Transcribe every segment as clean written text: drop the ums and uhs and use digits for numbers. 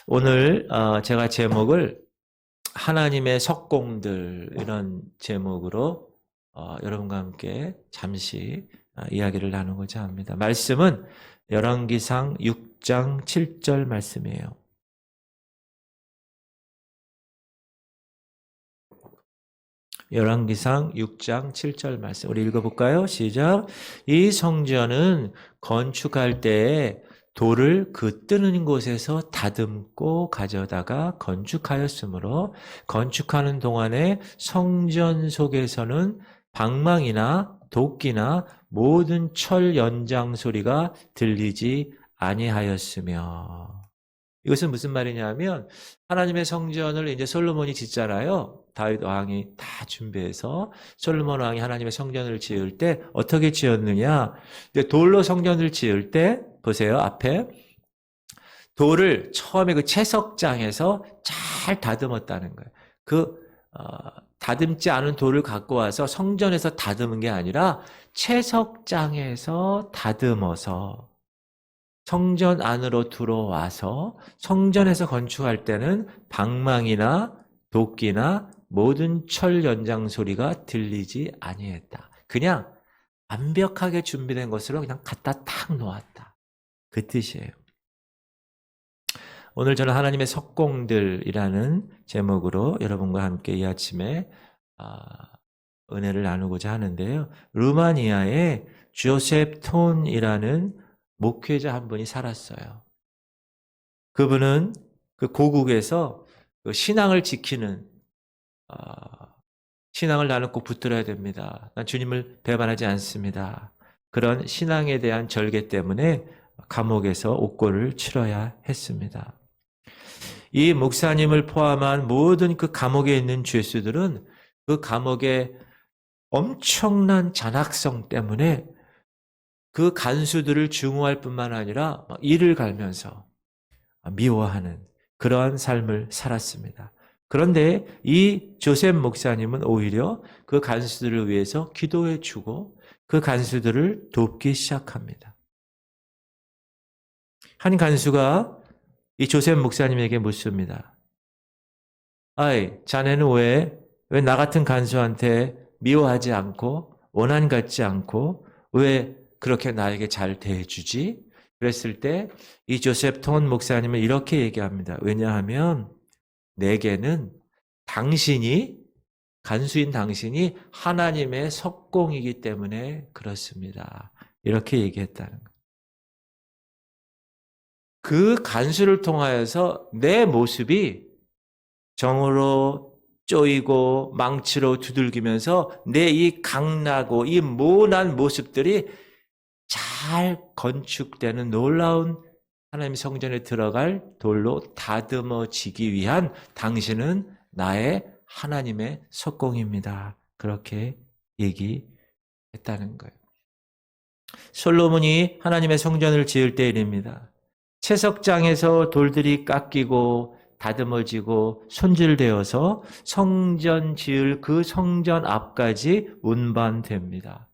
오늘 제가 제목을 하나님의 석공들 이런 제목으로 여러분과 함께 잠시 이야기를 나누고자 합니다. 말씀은 열왕기상 6장 7절 말씀이에요. 열왕기상 6장 7절 말씀 우리 읽어볼까요? 시작. 이 성전은 건축할 때에 돌을 그 뜨는 곳에서 다듬고 가져다가 건축하였으므로 건축하는 동안에 성전 속에서는 방망이나 도끼나 모든 철 연장 소리가 들리지 아니하였으며. 이것은 무슨 말이냐면 하나님의 성전을 이제 솔로몬이 짓잖아요. 다윗 왕이 다 준비해서 솔로몬 왕이 하나님의 성전을 지을 때 어떻게 지었느냐? 돌로 성전을 지을 때 보세요. 앞에 돌을 처음에 그 채석장에서 잘 다듬었다는 거예요. 다듬지 않은 돌을 갖고 와서 성전에서 다듬은 게 아니라 채석장에서 다듬어서 성전 안으로 들어와서 성전에서 건축할 때는 방망이나 도끼나 모든 철 연장 소리가 들리지 아니했다. 그냥 완벽하게 준비된 것으로 그냥 갖다 탁 놓았다. 그 뜻이에요. 오늘 저는 하나님의 석공들이라는 제목으로 여러분과 함께 이 아침에 은혜를 나누고자 하는데요. 루마니아에 조셉 톤이라는 목회자 한 분이 살았어요. 그분은 그 고국에서 그 신앙을 지키는 신앙을 나는 꼭 붙들어야 됩니다. 난 주님을 배반하지 않습니다. 그런 신앙에 대한 절개 때문에 감옥에서 옥고를 치러야 했습니다. 이 목사님을 포함한 모든 그 감옥에 있는 죄수들은 그 감옥의 엄청난 잔악성 때문에 그 간수들을 증오할 뿐만 아니라 이를 갈면서 미워하는 그러한 삶을 살았습니다. 그런데 이 조셉 목사님은 오히려 그 간수들을 위해서 기도해 주고 그 간수들을 돕기 시작합니다. 한 간수가 이 조셉 목사님에게 묻습니다. 아이, 자네는 왜 나 같은 간수한테 미워하지 않고 원한 갖지 않고 왜 그렇게 나에게 잘 대해주지? 그랬을 때 이 조셉 톤 목사님은 이렇게 얘기합니다. 왜냐하면 내게는 간수인 당신이 하나님의 석공이기 때문에 그렇습니다. 이렇게 얘기했다는 거예요. 그 간수를 통하여서 내 모습이 정으로 쪼이고 망치로 두들기면서 내 이 강나고 이 모난 모습들이 잘 건축되는 놀라운 하나님의 성전에 들어갈 돌로 다듬어지기 위한 당신은 나의 하나님의 석공입니다. 그렇게 얘기했다는 거예요. 솔로몬이 하나님의 성전을 지을 때 일입니다. 채석장에서 돌들이 깎이고 다듬어지고 손질되어서 성전 지을 그 성전 앞까지 운반됩니다.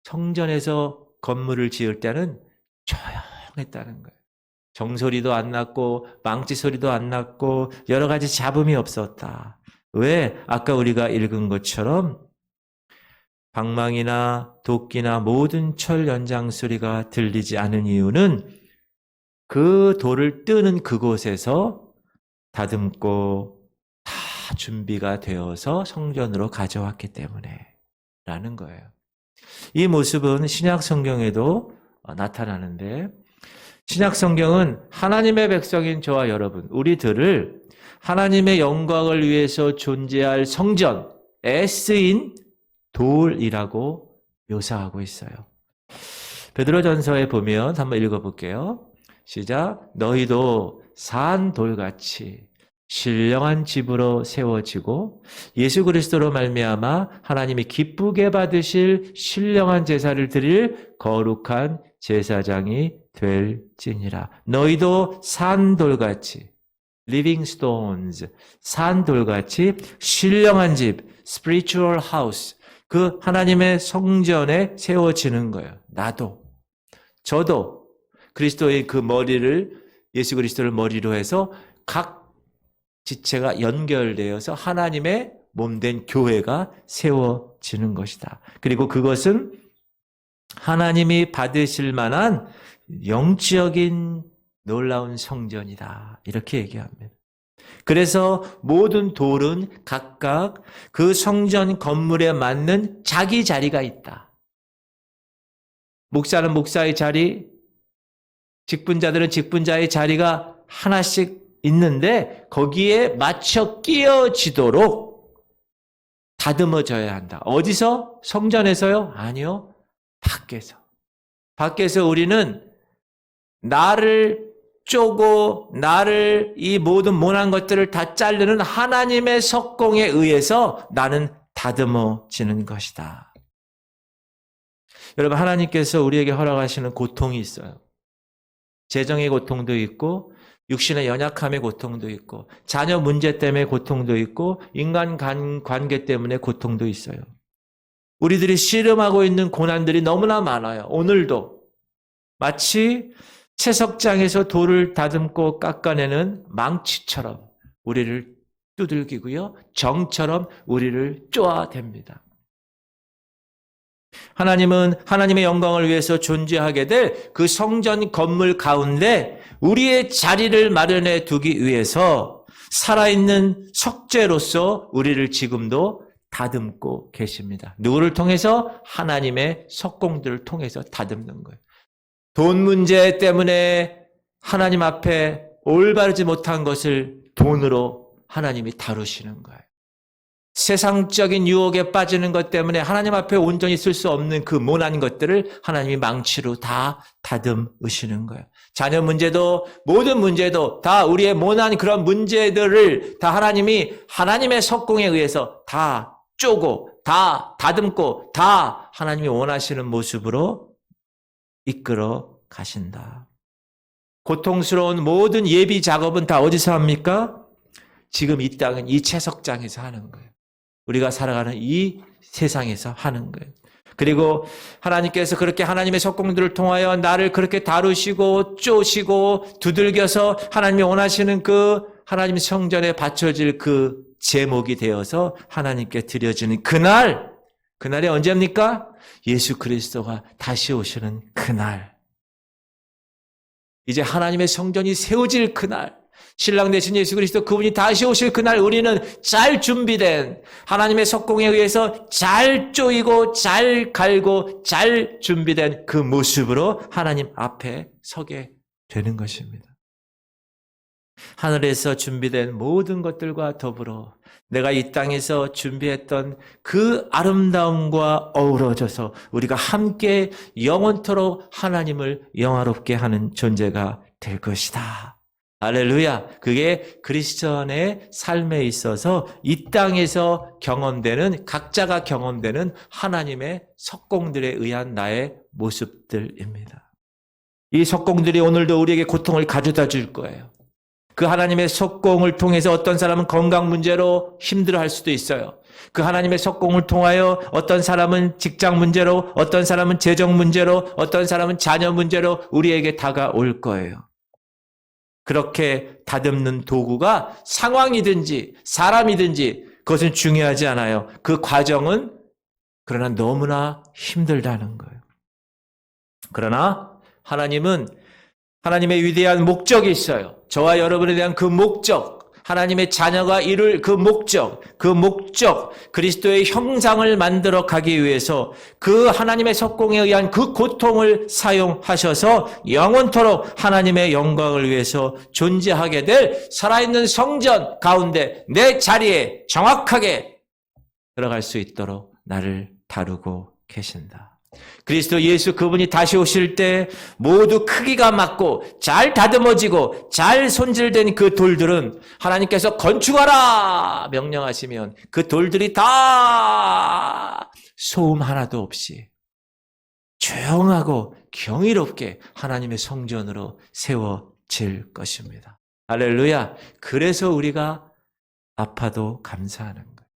성전에서 건물을 지을 때는 조용했다는 거예요. 정소리도 안 났고 망치 소리도 안 났고 여러 가지 잡음이 없었다. 왜? 아까 우리가 읽은 것처럼 방망이나 도끼나 모든 철 연장 소리가 들리지 않은 이유는 그 돌을 뜨는 그곳에서 다듬고 다 준비가 되어서 성전으로 가져왔기 때문에 라는 거예요. 이 모습은 신약 성경에도 나타나는데 신약 성경은 하나님의 백성인 저와 여러분, 우리들을 하나님의 영광을 위해서 존재할 성전에 쓰인 돌이라고 묘사하고 있어요. 베드로전서에 보면 한번 읽어볼게요. 시작. 너희도 산 돌같이 신령한 집으로 세워지고 예수 그리스도로 말미암아 하나님이 기쁘게 받으실 신령한 제사를 드릴 거룩한 제사장이 될지니라. 너희도 산 돌같이 living stones, 산 돌같이 신령한 집 spiritual house, 그 하나님의 성전에 세워지는 거예요. 나도 저도 그리스도의 그 머리를 예수 그리스도를 머리로 해서 각 지체가 연결되어서 하나님의 몸된 교회가 세워지는 것이다. 그리고 그것은 하나님이 받으실 만한 영적인 놀라운 성전이다. 이렇게 얘기합니다. 그래서 모든 돌은 각각 그 성전 건물에 맞는 자기 자리가 있다. 목사는 목사의 자리, 직분자들은 직분자의 자리가 하나씩 있는데 거기에 맞춰 끼어지도록 다듬어져야 한다. 어디서? 성전에서요? 아니요. 밖에서. 밖에서 우리는 나를 쪼고 나를 이 모든 모난 것들을 다 자르는 하나님의 석공에 의해서 나는 다듬어지는 것이다. 여러분, 하나님께서 우리에게 허락하시는 고통이 있어요. 재정의 고통도 있고 육신의 연약함의 고통도 있고 자녀 문제 때문에 고통도 있고 인간 관계 때문에 고통도 있어요. 우리들이 씨름하고 있는 고난들이 너무나 많아요. 오늘도 마치 채석장에서 돌을 다듬고 깎아내는 망치처럼 우리를 두들기고요. 정처럼 우리를 쪼아댑니다. 하나님은 하나님의 영광을 위해서 존재하게 될 그 성전 건물 가운데 우리의 자리를 마련해 두기 위해서 살아있는 석재로서 우리를 지금도 다듬고 계십니다. 누구를 통해서? 하나님의 석공들을 통해서 다듬는 거예요. 돈 문제 때문에 하나님 앞에 올바르지 못한 것을 돈으로 하나님이 다루시는 거예요. 세상적인 유혹에 빠지는 것 때문에 하나님 앞에 온전히 쓸 수 없는 그 모난 것들을 하나님이 망치로 다 다듬으시는 거예요. 자녀 문제도 모든 문제도 다 우리의 모난 그런 문제들을 다 하나님이 하나님의 석공에 의해서 다 쪼고 다 다듬고 다 하나님이 원하시는 모습으로 이끌어 가신다. 고통스러운 모든 예비 작업은 다 어디서 합니까? 지금 이 땅은 이 채석장에서 하는 거예요. 우리가 살아가는 이 세상에서 하는 거예요. 그리고 하나님께서 그렇게 하나님의 석공들을 통하여 나를 그렇게 다루시고 쪼시고 두들겨서 하나님이 원하시는 그 하나님 성전에 바쳐질 그 제목이 되어서 하나님께 드려지는 그날이 언제입니까? 예수 그리스도가 다시 오시는 그날. 이제 하나님의 성전이 세워질 그날. 신랑 되신 예수 그리스도 그분이 다시 오실 그날 우리는 잘 준비된 하나님의 석공에 의해서 잘 쪼이고 잘 갈고 잘 준비된 그 모습으로 하나님 앞에 서게 되는 것입니다. 하늘에서 준비된 모든 것들과 더불어 내가 이 땅에서 준비했던 그 아름다움과 어우러져서 우리가 함께 영원토록 하나님을 영화롭게 하는 존재가 될 것이다. 할렐루야. 그게 크리스천의 삶에 있어서 이 땅에서 경험되는 각자가 경험되는 하나님의 석공들에 의한 나의 모습들입니다. 이 석공들이 오늘도 우리에게 고통을 가져다 줄 거예요. 그 하나님의 석공을 통해서 어떤 사람은 건강 문제로 힘들어할 수도 있어요. 그 하나님의 석공을 통하여 어떤 사람은 직장 문제로, 어떤 사람은 재정 문제로, 어떤 사람은 자녀 문제로 우리에게 다가올 거예요. 그렇게 다듬는 도구가 상황이든지 사람이든지 그것은 중요하지 않아요. 그 과정은 그러나 너무나 힘들다는 거예요. 그러나 하나님은 하나님의 위대한 목적이 있어요. 저와 여러분에 대한 그 목적, 하나님의 자녀가 이룰 그 목적, 그리스도의 형상을 만들어 가기 위해서 그 하나님의 석공에 의한 그 고통을 사용하셔서 영원토록 하나님의 영광을 위해서 존재하게 될 살아있는 성전 가운데 내 자리에 정확하게 들어갈 수 있도록 나를 다루고 계신다. 그리스도 예수 그분이 다시 오실 때 모두 크기가 맞고 잘 다듬어지고 잘 손질된 그 돌들은 하나님께서 건축하라 명령하시면 그 돌들이 다 소음 하나도 없이 조용하고 경이롭게 하나님의 성전으로 세워질 것입니다. 할렐루야. 그래서 우리가 아파도 감사하는 거예요.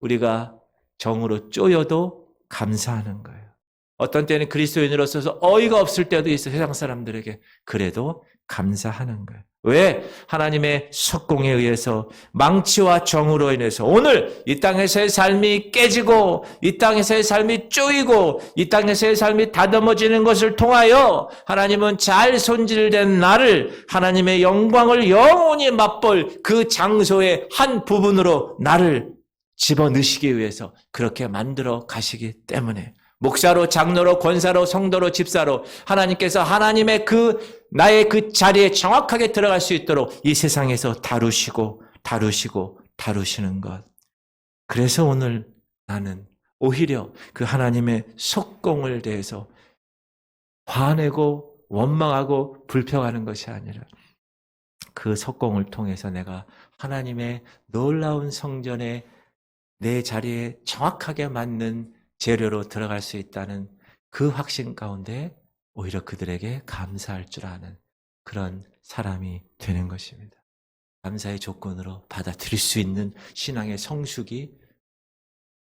우리가 정으로 쪼여도 감사하는 거예요. 어떤 때는 그리스도인으로서 어이가 없을 때도 있어요. 세상 사람들에게. 그래도 감사하는 거예요. 왜? 하나님의 석공에 의해서 망치와 정으로 인해서 오늘 이 땅에서의 삶이 깨지고 이 땅에서의 삶이 쪼이고 이 땅에서의 삶이 다듬어지는 것을 통하여 하나님은 잘 손질된 나를 하나님의 영광을 영원히 맛볼 그 장소의 한 부분으로 나를 집어넣으시기 위해서 그렇게 만들어 가시기 때문에 목사로, 장로로, 권사로, 성도로, 집사로 하나님께서 하나님의 나의 그 자리에 정확하게 들어갈 수 있도록 이 세상에서 다루시는 것. 그래서 오늘 나는 오히려 그 하나님의 석공을 대해서 화내고 원망하고 불평하는 것이 아니라 그 석공을 통해서 내가 하나님의 놀라운 성전에 내 자리에 정확하게 맞는 재료로 들어갈 수 있다는 그 확신 가운데 오히려 그들에게 감사할 줄 아는 그런 사람이 되는 것입니다. 감사의 조건으로 받아들일 수 있는 신앙의 성숙이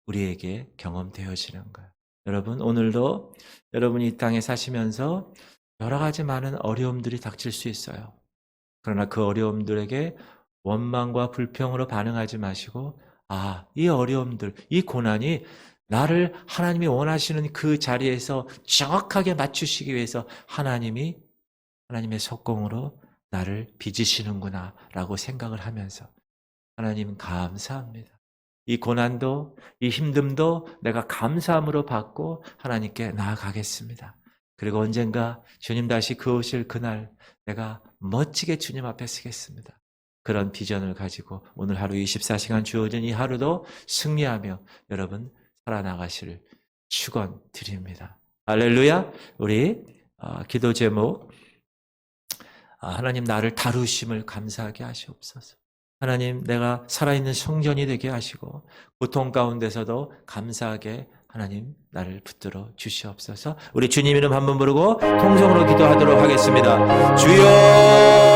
우리에게 경험되어지는 거예요. 여러분, 오늘도 여러분이 이 땅에 사시면서 여러 가지 많은 어려움들이 닥칠 수 있어요. 그러나 그 어려움들에게 원망과 불평으로 반응하지 마시고 이 어려움들, 이 고난이 나를 하나님이 원하시는 그 자리에서 정확하게 맞추시기 위해서 하나님의 석공으로 나를 빚으시는구나 라고 생각을 하면서 하나님 감사합니다. 이 고난도 이 힘듦도 내가 감사함으로 받고 하나님께 나아가겠습니다. 그리고 언젠가 주님 다시 그 오실 그날 내가 멋지게 주님 앞에 서겠습니다. 그런 비전을 가지고 오늘 하루 24시간 주어진 이 하루도 승리하며 여러분 살아나가시를 축원드립니다. 할렐루야. 우리 기도 제목 하나님 나를 다루심을 감사하게 하시옵소서. 하나님 내가 살아있는 성전이 되게 하시고 고통 가운데서도 감사하게 하나님 나를 붙들어 주시옵소서. 우리 주님 이름 한번 부르고 통성으로 기도하도록 하겠습니다. 주여